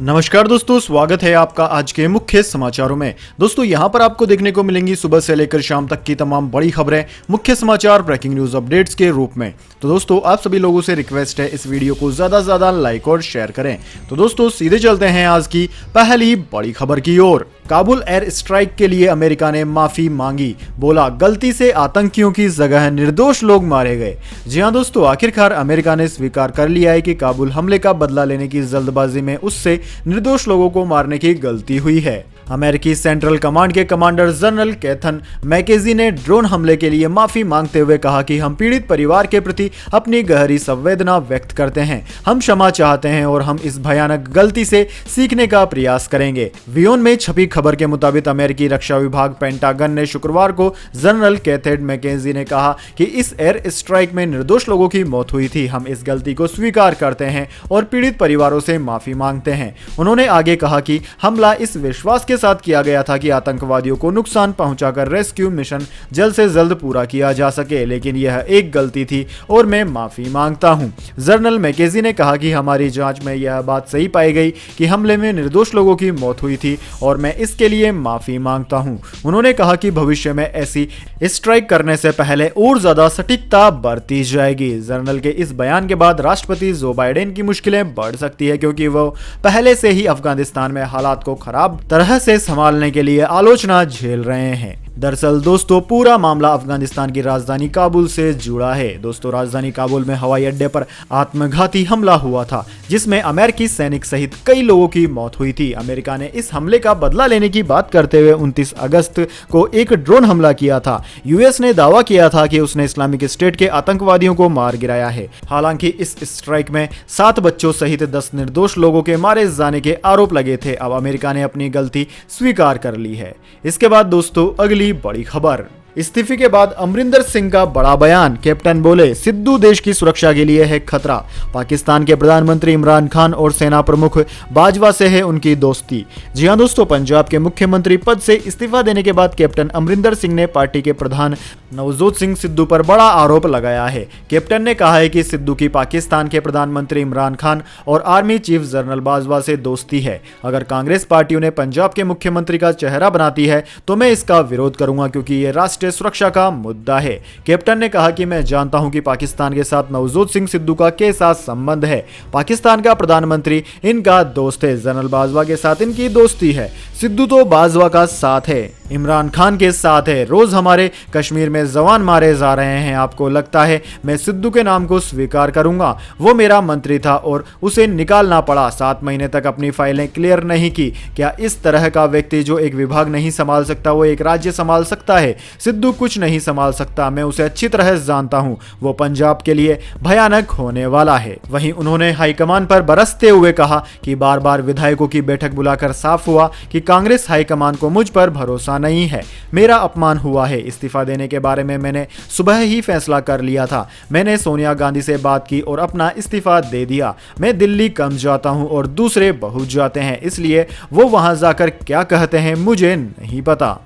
नमस्कार दोस्तों, स्वागत है आपका आज के मुख्य समाचारों में। दोस्तों यहां पर आपको देखने को मिलेंगी सुबह से लेकर शाम तक की तमाम बड़ी खबरें, मुख्य समाचार, ब्रेकिंग न्यूज अपडेट्स के रूप में। तो दोस्तों आप सभी लोगों से रिक्वेस्ट है इस वीडियो को ज्यादा से ज्यादा लाइक और शेयर करें। तो दोस्तों सीधे चलते हैं आज की पहली बड़ी खबर की ओर। काबुल एयर स्ट्राइक के लिए अमेरिका ने माफी मांगी, बोला गलती से आतंकियों की जगह निर्दोष लोग मारे गए। जी हां दोस्तों, आखिरकार अमेरिका ने स्वीकार कर लिया है कि काबुल हमले का बदला लेने की जल्दबाजी में उससे निर्दोष लोगों को मारने की गलती हुई है। अमेरिकी सेंट्रल कमांड के कमांडर जनरल कैथन मैकेजी ने ड्रोन हमले के लिए माफी मांगते हुए कहा कि हम पीड़ित परिवार के प्रति अपनी गहरी संवेदना व्यक्त करते हैं। हम क्षमा चाहते हैं और हम इस भयानक गलती से सीखने का प्रयास करेंगे। वियोन में छपी खबर के मुताबिक अमेरिकी रक्षा विभाग पेंटागन ने शुक्रवार को जनरल कैथन मैकेजी ने कहा कि इस एयर स्ट्राइक में निर्दोष लोगों की मौत हुई थी। हम इस गलती को स्वीकार करते हैं और पीड़ित परिवारों से माफी मांगते हैं। उन्होंने आगे कहा कि हमला इस विश्वास के साथ किया गया था कि आतंकवादियों को नुकसान पहुंचाकर रेस्क्यू मिशन जल्द से जल्द पूरा किया जा सके, लेकिन यह एक गलती थी और मैं माफी मांगता हूं। जनरल मैकेजी ने कहा कि हमारी जांच में यह बात सही पाई गई कि हमले में निर्दोष लोगों की मौत हुई थी और मैं इसके लिए माफी मांगता हूं। उन्होंने कहा कि भविष्य में ऐसी स्ट्राइक करने से पहले और ज्यादा सटीकता बरती जाएगी। जनरल के इस बयान के बाद राष्ट्रपति जो बाइडेन की मुश्किलें बढ़ सकती है, क्योंकि वो पहले से ही अफगानिस्तान में हालात को खराब तरह से संभालने के लिए आलोचना झेल रहे हैं। दरअसल दोस्तों पूरा मामला अफगानिस्तान की राजधानी काबुल से जुड़ा है। दोस्तों राजधानी काबुल में हवाई अड्डे पर आत्मघाती हमला हुआ था, जिसमें अमेरिकी सैनिक सहित कई लोगों की मौत हुई थी। अमेरिका ने इस हमले का बदला लेने की बात करते हुए 29 अगस्त को एक ड्रोन हमला किया था। यूएस ने दावा किया था कि उसने इस्लामिक स्टेट के आतंकवादियों को मार गिराया है। हालांकि इस स्ट्राइक में 7 बच्चों सहित 10 निर्दोष लोगों के मारे जाने के आरोप लगे थे। अब अमेरिका ने अपनी गलती स्वीकार कर ली है। इसके बाद दोस्तों अगली बड़ी खबर। इस्तीफे के बाद अमरिंदर सिंह का बड़ा बयान। कैप्टन बोले सिद्धू देश की सुरक्षा के लिए है खतरा। पाकिस्तान के प्रधानमंत्री इमरान खान और सेना प्रमुख बाजवा से है उनकी दोस्ती। जी हां दोस्तों, पंजाब के मुख्यमंत्री पद से इस्तीफा देने के बाद कैप्टन अमरिंदर सिंह ने पार्टी के प्रधान नवजोत सिंह सिद्धू पर बड़ा आरोप लगाया है। कैप्टन ने कहा है कि सिद्धू की पाकिस्तान के प्रधानमंत्री इमरान खान और आर्मी चीफ जनरल बाजवा से दोस्ती है। अगर कांग्रेस पार्टी उन्हें पंजाब के मुख्यमंत्री का चेहरा बनाती है तो मैं इसका विरोध करूंगा, क्योंकि ये राष्ट्रीय सुरक्षा का मुद्दा है। कैप्टन ने कहा कि मैं जानता हूं कि पाकिस्तान के साथ नवजोत सिंह सिद्धू का कैसा संबंध है। पाकिस्तान का प्रधानमंत्री इनका दोस्त है, जनरल बाजवा के साथ इनकी दोस्ती है। सिद्धू तो बाजवा का साथ है, इमरान खान के साथ है। रोज हमारे कश्मीर में जवान मारे जा रहे हैं। आपको लगता है मैं सिद्धू के नाम को स्वीकार करूंगा? वो मेरा मंत्री था और उसे निकालना पड़ा। 7 महीने तक अपनी फाइलें क्लियर नहीं की। क्या इस तरह का व्यक्ति जो एक विभाग नहीं संभाल सकता वो एक राज्य संभाल सकता है? सिद्धू कुछ नहीं संभाल सकता। मैं उसे अच्छी तरह जानता हूं। वो पंजाब के लिए भयानक होने वाला है। वहीं उन्होंने हाईकमान पर बरसते हुए कहा कि बार बार विधायकों की बैठक बुलाकर साफ हुआ कि कांग्रेस हाईकमान को मुझ पर भरोसा नहीं है। मेरा अपमान हुआ है। इस्तीफा देने के बारे में मैंने सुबह ही फैसला कर लिया था। मैंने सोनिया गांधी से बात की और अपना इस्तीफा दे दिया। मैं दिल्ली कम जाता हूं और दूसरे बहुत जाते हैं, इसलिए वो वहां जाकर क्या कहते हैं मुझे नहीं पता।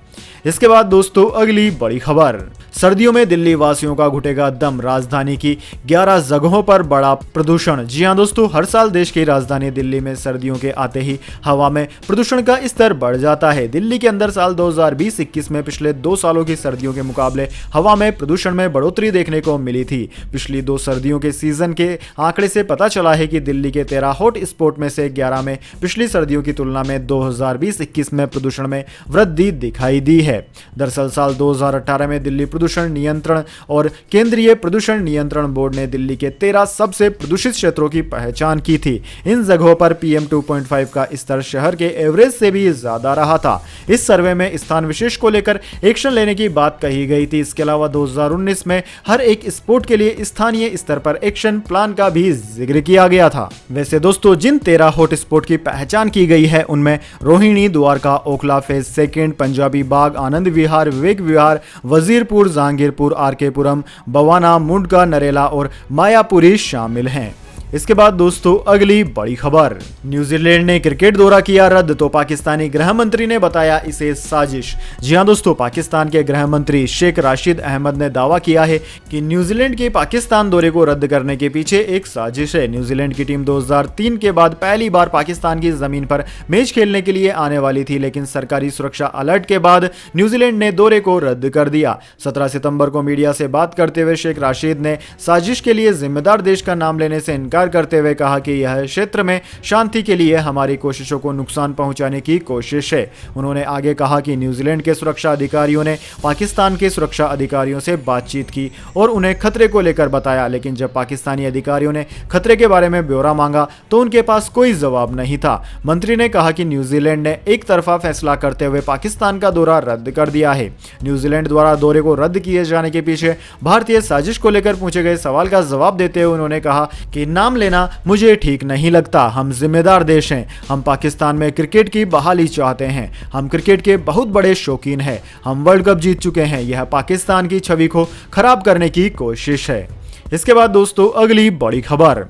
इसके बाद दोस्तों अगली बड़ी खबर। सर्दियों में दिल्ली वासियों का घुटेगा दम। राजधानी की 11 जगहों पर बड़ा प्रदूषण। जी हां दोस्तों, हर साल देश की राजधानी दिल्ली में सर्दियों के आते ही हवा में प्रदूषण का स्तर बढ़ जाता है। दिल्ली के अंदर साल 2020-21 में पिछले 2 सालों की सर्दियों के मुकाबले हवा में प्रदूषण में बढ़ोतरी देखने को मिली थी। पिछली 2 सर्दियों के सीजन के आंकड़े से पता चला है कि दिल्ली के 13 हॉट स्पॉट में से 11 में पिछली सर्दियों की तुलना में 2020-21 में प्रदूषण में वृद्धि दिखाई दी है। दरअसल साल 2018 में दिल्ली प्रदूषण नियंत्रण और केंद्रीय प्रदूषण नियंत्रण बोर्ड ने दिल्ली के 13 सबसे प्रदूषित क्षेत्रों की पहचान की थी। इन जगहों पर PM 2.5 का स्तर शहर के एवरेज से भी ज्यादा रहा था। इस सर्वे में स्थान विशेष को लेकर एक्शन लेने की बात कही गई थी। इसके अलावा 2019 में हर एक स्पोर्ट के लिए स्थानीय स्तर पर एक्शन प्लान का भी जिक्र किया गया था। वैसे दोस्तों जिन 13 हॉट स्पॉट की पहचान की गई है उनमें रोहिणी, द्वारका, ओखला फेज सेकेंड, पंजाबी बाग, आनंद विहार, विवेक विहार, वजीरपुर, जहांगीरपुर, आरके पुरम, बवाना, मुंडका, नरेला और मायापुरी शामिल हैं। इसके बाद दोस्तों अगली बड़ी खबर, न्यूजीलैंड ने क्रिकेट दौरा किया रद्द तो पाकिस्तानी गृह मंत्री ने बताया इसे साजिश। जी हां दोस्तों, पाकिस्तान के गृह मंत्री शेख राशिद अहमद ने दावा किया है कि न्यूजीलैंड के पाकिस्तान दौरे को रद्द करने के पीछे एक साजिश है। न्यूजीलैंड की टीम 2003 के बाद पहली बार पाकिस्तान की जमीन पर मैच खेलने के लिए आने वाली थी, लेकिन सरकारी सुरक्षा अलर्ट के बाद न्यूजीलैंड ने दौरे को रद्द कर दिया। 17 सितंबर को मीडिया से बात करते हुए शेख राशिद ने साजिश के लिए जिम्मेदार देश का नाम लेने से इनकार करते हुए कहा कि यह क्षेत्र में शांति के लिए हमारी कोशिशों को नुकसान पहुंचाने की कोशिश है। उन्होंने आगे कहा कि न्यूजीलैंड के सुरक्षा अधिकारियों ने पाकिस्तान के सुरक्षा अधिकारियों से बातचीत की और उन्हें खतरे को लेकर बताया, लेकिन जब पाकिस्तानी अधिकारियों ने खतरे के बारे में ब्यौरा मांगा तो उनके पास कोई जवाब नहीं था। मंत्री ने कहा कि न्यूजीलैंड ने एक तरफा फैसला करते हुए पाकिस्तान का दौरा रद्द कर दिया है। न्यूजीलैंड द्वारा दौरे को रद्द किए जाने के पीछे भारतीय साजिश को लेकर पूछे गए सवाल का जवाब देते हुए उन्होंने कहा कि नाम लेना मुझे ठीक नहीं लगता। हम जिम्मेदार देश हैं। हम पाकिस्तान में क्रिकेट की बहाली चाहते हैं। हम क्रिकेट के बहुत बड़े शौकीन हैं। हम वर्ल्ड कप जीत चुके हैं। यह पाकिस्तान की छवि को खराब करने की कोशिश है। इसके बाद दोस्तों अगली बड़ी खबर,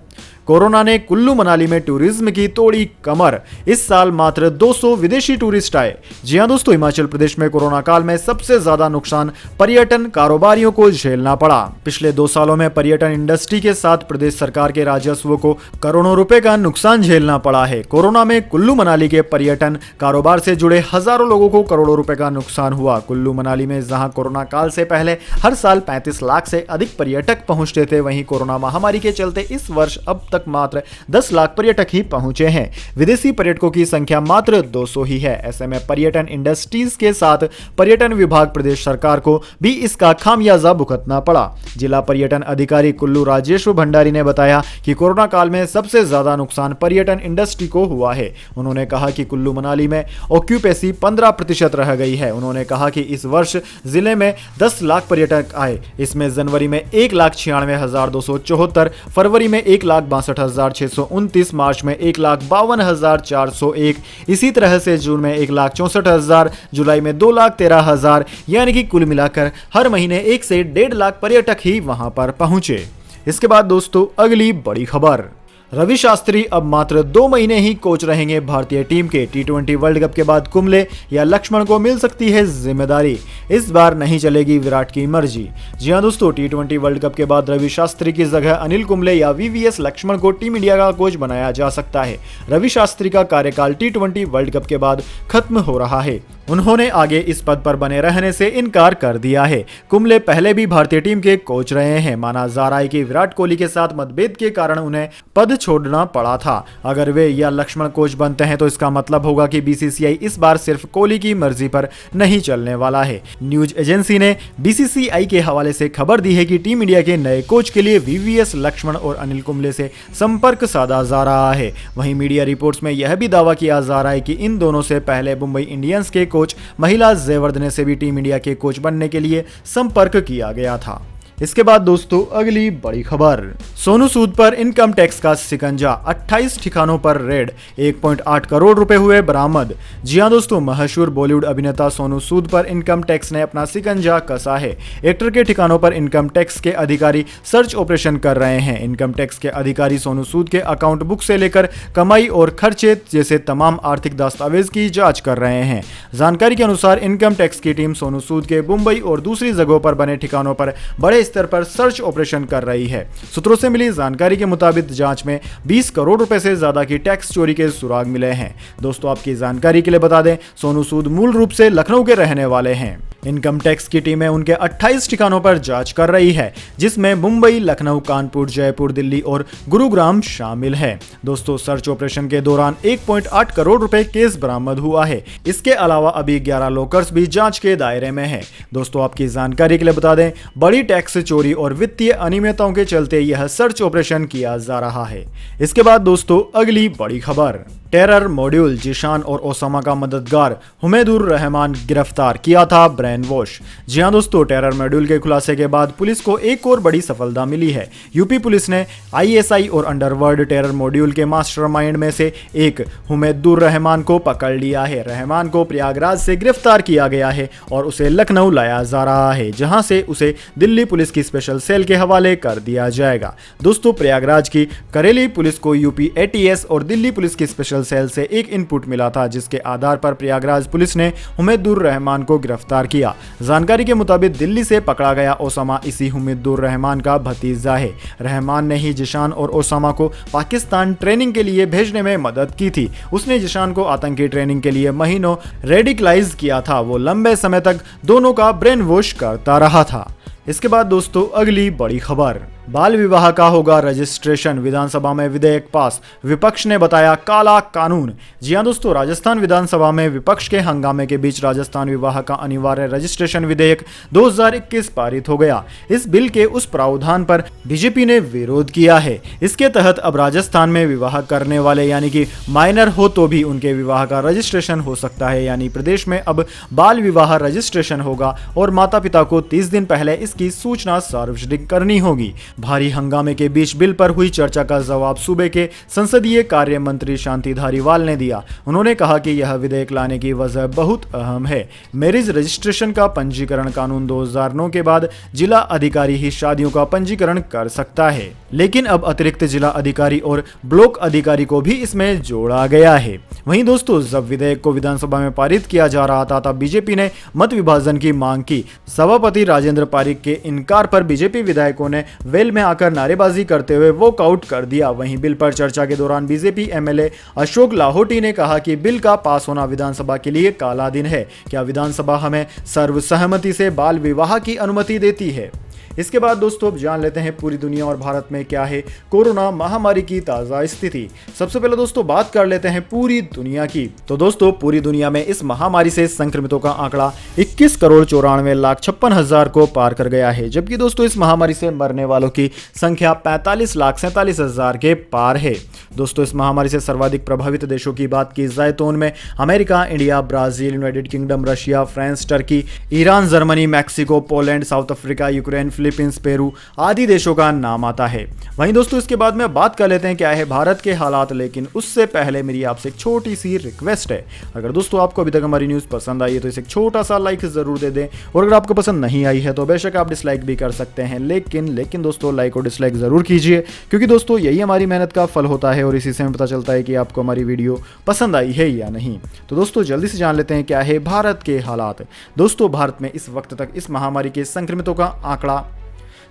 कोरोना ने कुल्लू मनाली में टूरिज्म की तोड़ी कमर। इस साल मात्र 200 विदेशी टूरिस्ट आए। जी हां दोस्तों, हिमाचल प्रदेश में कोरोना काल में सबसे ज्यादा नुकसान पर्यटन कारोबारियों को झेलना पड़ा। पिछले 2 सालों में पर्यटन इंडस्ट्री के साथ प्रदेश सरकार के राजस्व को करोड़ों रुपए का नुकसान झेलना पड़ा है। कोरोना में कुल्लू मनाली के पर्यटन कारोबार से जुड़े हजारों लोगों को करोड़ों रुपए का नुकसान हुआ। कुल्लू मनाली में जहां कोरोना काल से पहले हर साल 35 लाख से अधिक पर्यटक पहुंचते थे, वहीं कोरोना महामारी के चलते इस वर्ष अब तक मात्र 10 लाख पर्यटक ही पहुंचे हैं। विदेशी पर्यटकों की संख्या मात्र 200 ही है। ऐसे में पर्यटन इंडस्ट्रीज के साथ पर्यटन विभाग प्रदेश सरकार को भी इसका खामियाजा भुगतना पड़ा। जिला पर्यटन अधिकारी कुल्लू राजेश्वर भंडारी ने बताया कि कोरोना काल में सबसे ज्यादा नुकसान पर्यटन इंडस्ट्री को हुआ है। उन्होंने कहा कि कुल्लू मनाली में ऑक्यूपेसी 15% रह गई है। उन्होंने कहा कि इस वर्ष जिले में 10 लाख पर्यटक आए। इसमें जनवरी में 1,96,274, फरवरी में 1,62,629, मार्च में 1,52,401, इसी तरह से जून में 1,64,000, जुलाई में 2,13,000, यानी कि कुल मिलाकर हर महीने 1 से 1.5 लाख पर्यटक ही वहां पर पहुंचे। इसके बाद दोस्तों अगली बड़ी खबर, रवि शास्त्री अब मात्र 2 महीने ही कोच रहेंगे भारतीय टीम के। T20 वर्ल्ड कप के बाद कुंबले या लक्ष्मण को मिल सकती है जिम्मेदारी। इस बार नहीं चलेगी विराट की मर्जी। जी हां दोस्तों, T20 वर्ल्ड कप के बाद रवि शास्त्री की जगह अनिल कुंबले या VVS लक्ष्मण को टीम इंडिया का कोच बनाया जा सकता है। रवि शास्त्री का कार्यकाल T20 वर्ल्ड कप के बाद खत्म हो रहा है। उन्होंने आगे इस पद पर बने रहने से इनकार कर दिया है। कुंबले पहले भी भारतीय टीम के कोच रहे हैं। माना जा रहा है कि विराट कोहली के साथ मतभेद के कारण उन्हें पद छोड़ना पड़ा था। अगर वे या लक्ष्मण कोच बनते हैं तो इसका मतलब होगा कि BCCI इस बार सिर्फ कोहली की मर्जी पर नहीं चलने वाला है। न्यूज एजेंसी ने BCCI के हवाले से खबर दी है कि टीम इंडिया के नए कोच के लिए VVS लक्ष्मण और अनिल कुंबले से संपर्क साधा जा रहा है। वहीं मीडिया रिपोर्ट्स में यह भी दावा किया जा रहा है कि इन दोनों से पहले मुंबई इंडियंस के कोच महिला जयवर्धने से भी टीम इंडिया के कोच बनने के लिए संपर्क किया गया था। इसके बाद दोस्तों अगली बड़ी खबर, सोनू सूद पर इनकम टैक्स का शिकंजा, 28 ठिकानों पर रेड, 1.8 करोड़ रुपए हुए बरामद। जी हां दोस्तों, मशहूर बॉलीवुड अभिनेता सोनू सूद पर इनकम टैक्स ने अपना शिकंजा कसा है। एक्टर के ठिकानों पर इनकम टैक्स के अधिकारी सर्च ऑपरेशन कर रहे हैं। इनकम टैक्स के अधिकारी सोनू सूद के अकाउंट बुक से लेकर कमाई और खर्चे जैसे तमाम आर्थिक दस्तावेज की जांच कर रहे हैं। जानकारी के अनुसार इनकम टैक्स की टीम सोनू सूद के मुंबई और दूसरी जगहों पर बने ठिकानों पर बड़े स्तर पर सर्च ऑपरेशन कर रही है। सूत्रों से मिली जानकारी के मुताबिक जांच में 20 करोड़ रुपए से ज्यादा की टैक्स चोरी के सुराग मिले हैं। दोस्तों आपकी जानकारी के लिए बता दें, सोनू सूद मूल रूप से लखनऊ के रहने वाले हैं। इनकम टैक्स की टीमें उनके 28 ठिकानों पर जांच कर रही है, जिसमें मुंबई, लखनऊ, कानपुर, जयपुर, दिल्ली और गुरुग्राम शामिल है। दोस्तों सर्च ऑपरेशन के दौरान 1.8 करोड़ रुपए केस बरामद हुआ है। इसके अलावा अभी 11 लॉकर्स भी जांच के दायरे में हैं। दोस्तों आपकी जानकारी के लिए बता दें, बड़ी टैक्स चोरी और वित्तीय अनियमितताओं के चलते यह सर्च ऑपरेशन किया जा रहा है। इसके बाद दोस्तों अगली बड़ी खबर, टेरर मॉड्यूल जीशान और ओसामा का मददगार हुमैदुर रहमान गिरफ्तार, किया था ब्रेन वॉश। जी हां दोस्तों, टेरर मॉड्यूल के खुलासे के बाद पुलिस को एक और बड़ी सफलता मिली है। यूपी पुलिस ने आईएसआई और अंडरवर्ल्ड टेरर मॉड्यूल के मास्टरमाइंड में से एक हुमैदुर रहमान को पकड़ लिया है। रहमान को प्रयागराज से गिरफ्तार किया गया है और उसे लखनऊ लाया जा रहा है, जहां से उसे दिल्ली पुलिस की स्पेशल सेल के हवाले कर दिया जाएगा। दोस्तों, प्रयागराज की करेली पुलिस को यूपी एटीएस और दिल्ली पुलिस की स्पेशल सेल से एक इनपुट मिला था, जिसके आधार पर प्रयागराज पुलिस ने हुमैदुर रहमान को गिरफ्तार किया। जानकारी के मुताबिक दिल्ली से पकड़ा गया ओसामा इसी हुमैदुर रहमान का भतीजा है। रहमान ने ही जिशान और ओसामा को पाकिस्तान ट्रेनिंग के लिए भेजने में मदद की थी। उसने जिशान को आतंकी ट्रेनिंग के लिए महीनों रेडिकलाइज किया था। वो लंबे समय तक दोनों का ब्रेन वॉश करता रहा था। इसके बाद दोस्तों, अगली बड़ी खबर, बाल विवाह का होगा रजिस्ट्रेशन, विधानसभा में विधेयक पास, विपक्ष ने बताया काला कानून। जी हां दोस्तों, राजस्थान विधानसभा में विपक्ष के हंगामे के बीच राजस्थान विवाह का अनिवार्य रजिस्ट्रेशन विधेयक 2021 पारित हो गया। इस बिल के उस प्रावधान पर बीजेपी ने विरोध किया है। इसके तहत अब राजस्थान में विवाह करने वाले यानी कि माइनर हो तो भी उनके विवाह का रजिस्ट्रेशन हो सकता है। यानी प्रदेश में अब बाल विवाह रजिस्ट्रेशन होगा और माता पिता को 30 दिन पहले इसकी सूचना सार्वजनिक करनी होगी। भारी हंगामे के बीच बिल पर हुई चर्चा का जवाब सूबे के संसदीय कार्य मंत्री शांति धारीवाल ने दिया। उन्होंने कहा कि यह विधेयक लाने की वजह बहुत अहम है। मैरिज रजिस्ट्रेशन का पंजीकरण कानून 2009 के बाद जिला अधिकारी ही शादियों का पंजीकरण कर सकता है, लेकिन अब अतिरिक्त जिला अधिकारी और ब्लॉक अधिकारी को भी इसमें जोड़ा गया है। वहीं दोस्तों, जब विधेयक को विधानसभा में पारित किया जा रहा था तब बीजेपी ने मत विभाजन की मांग की। सभापति राजेंद्र पारिक के इनकार पर बीजेपी विधायकों ने वेल में आकर नारेबाजी करते हुए वॉकआउट कर दिया। वहीं बिल पर चर्चा के दौरान बीजेपी एमएलए अशोक लाहोटी ने कहा कि बिल का पास होना विधानसभा के लिए काला दिन है। क्या विधानसभा हमें सर्वसहमति से बाल विवाह की अनुमति देती है? इसके बाद दोस्तों, अब जान लेते हैं पूरी दुनिया और भारत में क्या है कोरोना महामारी की ताजा स्थिति। सबसे पहले दोस्तों बात कर लेते हैं पूरी दुनिया की। तो दोस्तों, पूरी दुनिया में इस महामारी से संक्रमितों का आंकड़ा 21,94,56,000 को पार कर गया है, जबकि दोस्तों इस महामारी से मरने वालों की संख्या 45,47,000 के पार है। दोस्तों, इस महामारी से सर्वाधिक प्रभावित देशों की बात की जाए तो उनमें America, India, Brazil, United kingdom, Russia, France, Turkey, Iran, Germany, Mexico, Poland, south Africa, Ukraine, Philippines, Peru आदि देशों का नाम आता है। वहीं दोस्तों, इसके बाद में बात कर लेते हैं क्या है भारत के हालात, लेकिन उससे पहले मेरी आपसे एक छोटी सी रिक्वेस्ट है। अगर दोस्तों आपको अभी तक हमारी न्यूज़ पसंद आई है तो इसे एक छोटा सा लाइक जरूर दे दें, और अगर आपको पसंद नहीं आई है तो बेशक आप डिसलाइक भी कर सकते हैं, लेकिन दोस्तों लाइक और डिसलाइक जरूर कीजिए, क्योंकि दोस्तों यही हमारी मेहनत का फल होता है और इसी से हमें पता चलता है कि आपको हमारी वीडियो पसंद आई है या नहीं। तो दोस्तों जल्दी से जान लेते हैं क्या है भारत के हालात। दोस्तों, भारत में इस वक्त तक इस महामारी के संक्रमितों का आंकड़ा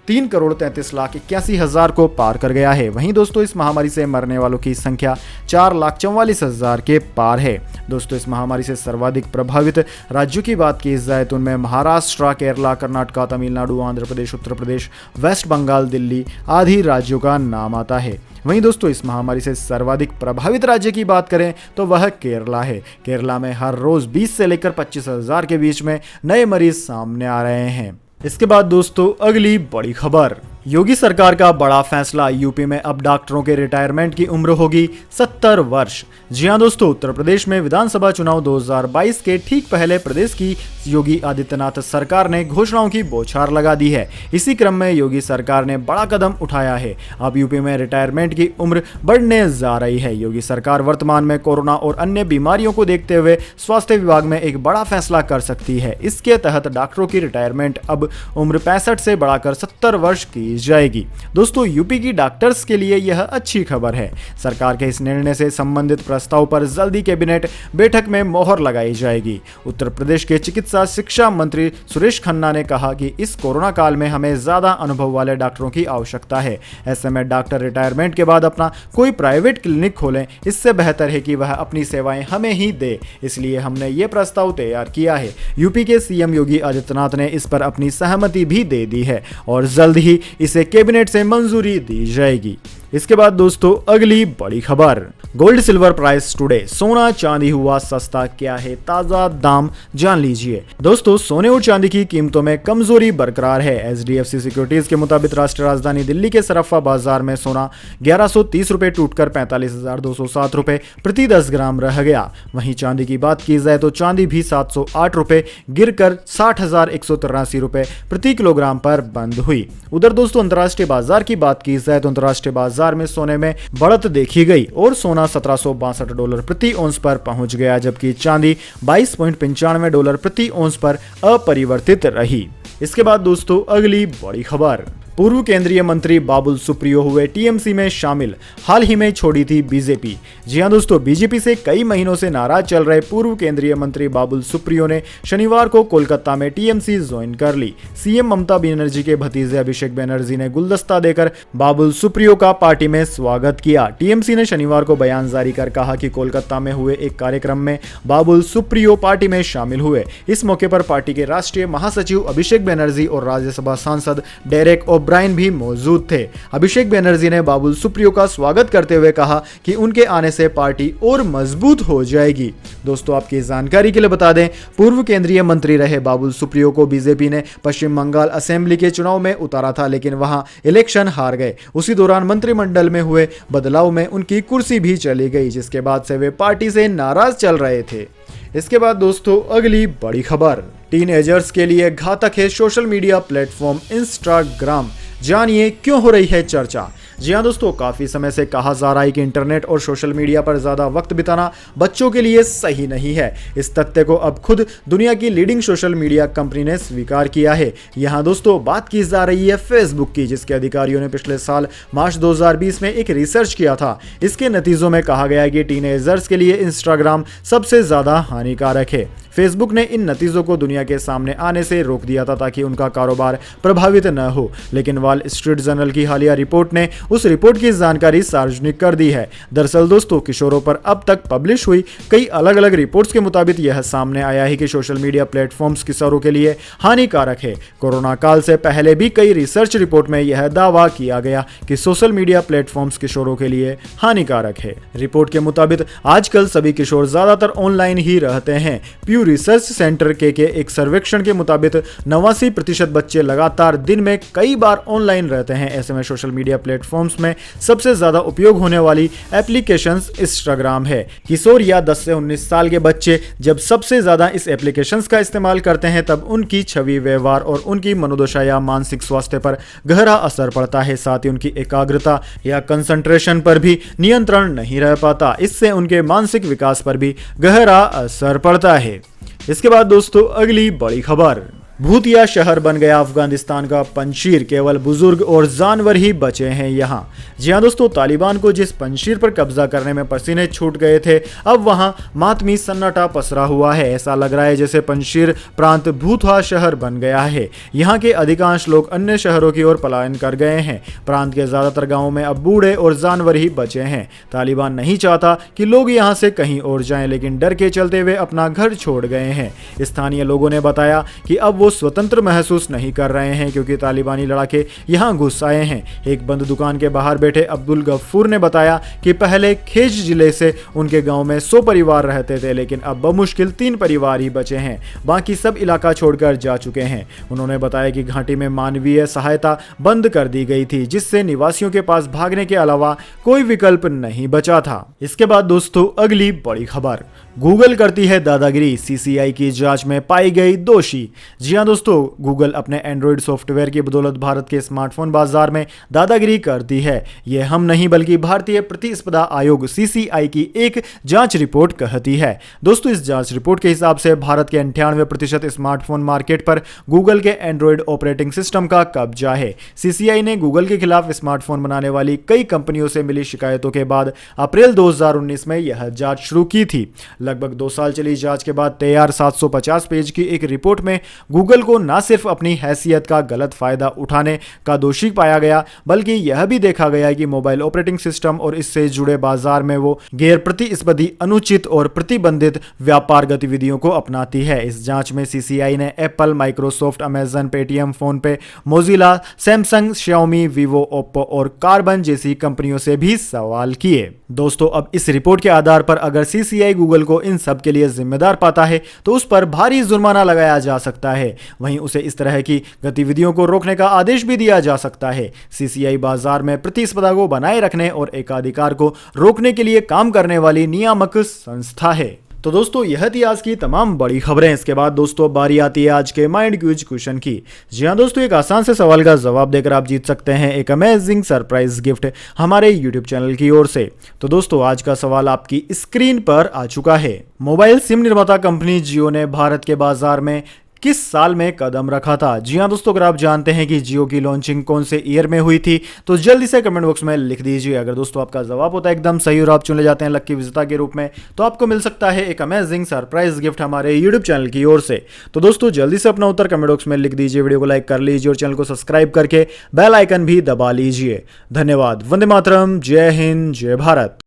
3,33,81,000 को पार कर गया है। वहीं दोस्तों इस महामारी से मरने वालों की संख्या 4,44,000 के पार है। दोस्तों, इस महामारी से सर्वाधिक प्रभावित राज्यों की बात की जाए तो उनमें महाराष्ट्र, केरला, कर्नाटक, तमिलनाडु, आंध्र प्रदेश, उत्तर प्रदेश, वेस्ट बंगाल, दिल्ली आदि राज्यों का नाम आता है। वहीं दोस्तों इस महामारी से सर्वाधिक प्रभावित राज्य की बात करें तो वह केरला है। केरला में हर रोज 20 से लेकर 25,000 के बीच में नए मरीज सामने आ रहे हैं। इसके बाद दोस्तों अगली बड़ी खबर, योगी सरकार का बड़ा फैसला, यूपी में अब डॉक्टरों के रिटायरमेंट की उम्र होगी 70 वर्ष। जी हां दोस्तों, उत्तर प्रदेश में विधानसभा चुनाव 2022 के ठीक पहले प्रदेश की योगी आदित्यनाथ सरकार ने घोषणाओं की बौछार लगा दी है। इसी क्रम में योगी सरकार ने बड़ा कदम उठाया है। अब यूपी में रिटायरमेंट की उम्र बढ़ने जा रही है। योगी सरकार वर्तमान में कोरोना और अन्य बीमारियों को देखते हुए स्वास्थ्य विभाग में एक बड़ा फैसला कर सकती है। इसके तहत डॉक्टरों की रिटायरमेंट अब उम्र 65 से बढ़ाकर 70 वर्ष की जाएगी। दोस्तों, यूपी की डॉक्टर्स के लिए यह अच्छी खबर है। सरकार के इस निर्णय से संबंधित प्रस्ताव पर जल्दी कैबिनेट बैठक में मोहर लगाई जाएगी। उत्तर प्रदेश के चिकित्सा शिक्षा मंत्री सुरेश खन्ना ने कहा कि इस कोरोना काल में हमें ज्यादा अनुभव वाले डॉक्टरों की आवश्यकता है। ऐसे में डॉक्टर रिटायरमेंट के बाद अपना कोई प्राइवेट क्लिनिक खोलें, इससे बेहतर है कि वह अपनी सेवाएं हमें ही दे। इसलिए हमने ये प्रस्ताव तैयार किया है। यूपी के सीएम योगी आदित्यनाथ ने इस पर अपनी सहमति भी दे दी है और जल्द ही इसे कैबिनेट से मंजूरी दी जाएगी। इसके बाद दोस्तों अगली बड़ी खबर, गोल्ड सिल्वर प्राइस टुडे, सोना चांदी हुआ सस्ता, क्या है ताजा दाम जान लीजिए। दोस्तों सोने और चांदी की कीमतों में कमजोरी बरकरार है। एचडीएफसी सिक्योरिटीज के मुताबिक राष्ट्रीय राजधानी दिल्ली के सराफा बाजार में सोना 1130 रुपए टूटकर 45,207 रुपए प्रति 10 ग्राम रह गया। वहीं चांदी की बात की जाए तो चांदी भी 708 रुपए गिरकर 60,183 रुपए प्रति किलोग्राम पर बंद हुई। उधर दोस्तों अंतर्राष्ट्रीय बाजार की बात की जाए तो अंतर्राष्ट्रीय बाजार में सोने में बढ़त देखी गई और सोना $1762 प्रति औंस पर पहुंच गया, जबकि चांदी $22.95 प्रति औंस पर अपरिवर्तित रही। इसके बाद दोस्तों अगली बड़ी खबर, पूर्व केंद्रीय मंत्री बाबुल सुप्रियो हुए टीएमसी में शामिल, हाल ही में छोड़ी थी बीजेपी। जी हां दोस्तों, बीजेपी से कई महीनों से नाराज चल रहे पूर्व केंद्रीय मंत्री बाबुल सुप्रियो ने शनिवार को कोलकाता में टीएमसी ज्वाइन कर ली। सीएम ममता बनर्जी के भतीजे अभिषेक बनर्जी ने गुलदस्ता देकर बाबुल सुप्रियो का पार्टी में स्वागत किया। टीएमसी ने शनिवार को बयान जारी कर कहा कि कोलकाता में हुए एक कार्यक्रम में बाबुल सुप्रियो पार्टी में शामिल हुए। इस मौके पर पार्टी के राष्ट्रीय महासचिव अभिषेक बनर्जी और राज्यसभा सांसद डेरेक ओब्रायन भी मौजूद थे। अभिषेक बनर्जी ने बाबुल सुप्रियो का स्वागत करते हुए कहा कि उनके आने से पार्टी और मजबूत हो जाएगी। दोस्तों आपकी जानकारी के लिए बता दें, पूर्व केंद्रीय मंत्री रहे बाबुल सुप्रियो को बीजेपी ने पश्चिम बंगाल असेंबली के चुनाव में उतारा था, लेकिन वहां इलेक्शन हार गए। उसी दौरान मंत्रिमंडल में हुए बदलाव में उनकी कुर्सी भी चली गई, जिसके बाद से वे पार्टी से नाराज चल रहे थे। इसके बाद दोस्तों अगली बड़ी खबर, टीनएजर्स के लिए घातक है सोशल मीडिया प्लेटफॉर्म इंस्टाग्राम, जानिए क्यों हो रही है चर्चा। जी हाँ दोस्तों, काफी समय से कहा जा रहा है कि इंटरनेट और सोशल मीडिया पर ज्यादा वक्त बिताना बच्चों के लिए सही नहीं है। इस तथ्य को अब खुद दुनिया की लीडिंग सोशल मीडिया कंपनी ने स्वीकार किया है। यहाँ दोस्तों बात की जा रही है फेसबुक की, जिसके अधिकारियों ने पिछले साल मार्च 2020 में एक रिसर्च किया था। इसके नतीजों में कहा गया कि टीनेजर्स के लिए इंस्टाग्राम सबसे ज्यादा हानिकारक है। फेसबुक ने इन नतीजों को दुनिया के सामने आने से रोक दिया था ताकि उनका कारोबार प्रभावित न हो, लेकिन वॉल स्ट्रीट जर्नल की हालिया रिपोर्ट ने उस रिपोर्ट की जानकारी सार्वजनिक कर दी है। दरअसल दोस्तों किशोरों पर अब तक पब्लिश हुई कई अलग अलग रिपोर्ट्स के मुताबिक यह सामने आया है कि सोशल मीडिया प्लेटफॉर्म्स किशोरों के लिए हानिकारक है। कोरोना काल से पहले भी कई रिसर्च रिपोर्ट में यह दावा किया गया कि सोशल मीडिया प्लेटफॉर्म्स किशोरों के लिए हानिकारक है। रिपोर्ट के मुताबिक आजकल सभी किशोर ज्यादातर ऑनलाइन ही रहते हैं। प्यू रिसर्च सेंटर के एक सर्वेक्षण के मुताबिक 89% बच्चे लगातार दिन में कई बार ऑनलाइन रहते हैं। ऐसे में सोशल मीडिया प्लेटफॉर्म्स में सबसे ज्यादा उपयोग होने वाली एप्लीकेशंस इंस्टाग्राम है। किशोर या 10 से 19 साल के बच्चे जब सबसे ज्यादा इस एप्लीकेशंस का इस्तेमाल करते हैं तब उनकी छवि, व्यवहार और उनकी मनोदशा या मानसिक स्वास्थ्य पर गहरा असर पड़ता है। साथ ही उनकी एकाग्रता या कंसंट्रेशन पर भी नियंत्रण नहीं रह पाता। इससे उनके मानसिक विकास पर भी गहरा असर पड़ता है। इसके बाद दोस्तों अगली बड़ी खबर, भूतिया शहर बन गया अफगानिस्तान का पंजशीर, केवल बुजुर्ग और जानवर ही बचे हैं यहाँ। जी हाँ दोस्तों, तालिबान को जिस पंजशीर पर कब्जा करने में पसीने छूट गए थे, अब वहाँ मातमी सन्नाटा पसरा हुआ है। ऐसा लग रहा है जैसे पंजशीर प्रांत भूतहा शहर बन गया है। यहाँ के अधिकांश लोग अन्य शहरों की ओर पलायन कर गए हैं। प्रांत के ज्यादातर गाँवों में अब बूढ़े और जानवर ही बचे हैं। तालिबान नहीं चाहता कि लोग यहाँ से कहीं और जाएं, लेकिन डर के चलते वे अपना घर छोड़ गए हैं। स्थानीय लोगों ने बताया कि अब वो स्वतंत्र महसूस नहीं कर रहे हैं क्योंकि तालिबानी लड़ाके यहां घुस आए हैं। एक बंद दुकान के बाहर बैठे अब्दुल गफ्फूर ने बताया कि पहले खेज जिले से उनके गांव में 100 परिवार रहते थे, लेकिन अब बमुश्किल 3 परिवार ही बचे हैं। बाकी सब इलाका छोड़कर जा चुके हैं। उन्होंने बताया कि घाटी में मानवीय सहायता बंद कर दी गई थी, जिससे निवासियों के पास भागने के अलावा कोई विकल्प नहीं बचा था। इसके बाद दोस्तों अगली बड़ी खबर, गूगल करती है दादागिरी, सीसीआई की जांच में पाई गई दोषी। जी हां दोस्तों, गूगल अपने एंड्रॉइड सॉफ्टवेयर की बदौलत भारत के स्मार्टफोन बाजार में दादागिरी करती है। यह हम नहीं बल्कि भारतीय प्रतिस्पर्धा आयोग सीसीआई की एक जांच रिपोर्ट कहती है। दोस्तों इस जांच रिपोर्ट के हिसाब से भारत के 98% स्मार्टफोन मार्केट पर गूगल के एंड्रॉइड ऑपरेटिंग सिस्टम का कब्जा है। सीसीआई ने गूगल के खिलाफ स्मार्टफोन बनाने वाली कई कंपनियों से मिली शिकायतों के बाद अप्रैल 2019 में यह जांच शुरू की थी। लगभग 2 साल चली जांच के बाद तैयार 750 पेज की एक रिपोर्ट में गूगल गूगल को न सिर्फ अपनी हैसियत का गलत फायदा उठाने का दोषी पाया गया, बल्कि यह भी देखा गया कि मोबाइल ऑपरेटिंग सिस्टम और इससे जुड़े बाजार में वो गैर प्रतिस्पर्धी, अनुचित और प्रतिबंधित व्यापार गतिविधियों को अपनाती है। इस जांच में सीसीआई ने Apple, Microsoft, Amazon, Paytm, PhonePe, Mozilla, Samsung, Xiaomi, Vivo, Oppo और कार्बन जैसी कंपनियों से भी सवाल किए। दोस्तों, अब इस रिपोर्ट के आधार पर अगर सीसीआई गूगल को इन सब के लिए जिम्मेदार पाता है तो उस पर भारी जुर्माना लगाया जा सकता है। वहीं उसे इस तरह की गतिविधियों को रोकने का आदेश भी दिया जा सकता है। सीसीआई बाजार में प्रतिस्पर्धा को बनाए रखने और एकाधिकार को रोकने के लिए काम करने वाली नियामक संस्था है। तो दोस्तों, यह थी आज की तमाम बड़ी खबरें। इसके बाद दोस्तों बारी आती है आज के माइंड क्यूज क्वेश्चन की। जी हाँ दोस्तों, एक आसान से सवाल का जवाब देकर आप जीत सकते हैं एक अमेजिंग सरप्राइज गिफ्ट हमारे यूट्यूब चैनल की ओर से। तो दोस्तों, आज का सवाल आपकी स्क्रीन पर आ चुका है। मोबाइल सिम निर्माता कंपनी जियो ने भारत के बाजार में किस साल में कदम रखा था? जी हाँ दोस्तों, अगर आप जानते हैं कि जियो की लॉन्चिंग कौन से ईयर में हुई थी तो जल्दी से कमेंट बॉक्स में लिख दीजिए। अगर दोस्तों आपका जवाब होता है एकदम सही और आप चुने जाते हैं लक्की विजेता के रूप में, तो आपको मिल सकता है एक अमेजिंग सरप्राइज गिफ्ट हमारे यूट्यूब चैनल की ओर से। तो दोस्तों जल्दी से अपना उत्तर कमेंट बॉक्स में लिख दीजिए, वीडियो को लाइक कर लीजिए और चैनल को सब्सक्राइब करके बेल आइकन भी दबा लीजिए। धन्यवाद। वंदे मातरम। जय हिंद, जय भारत।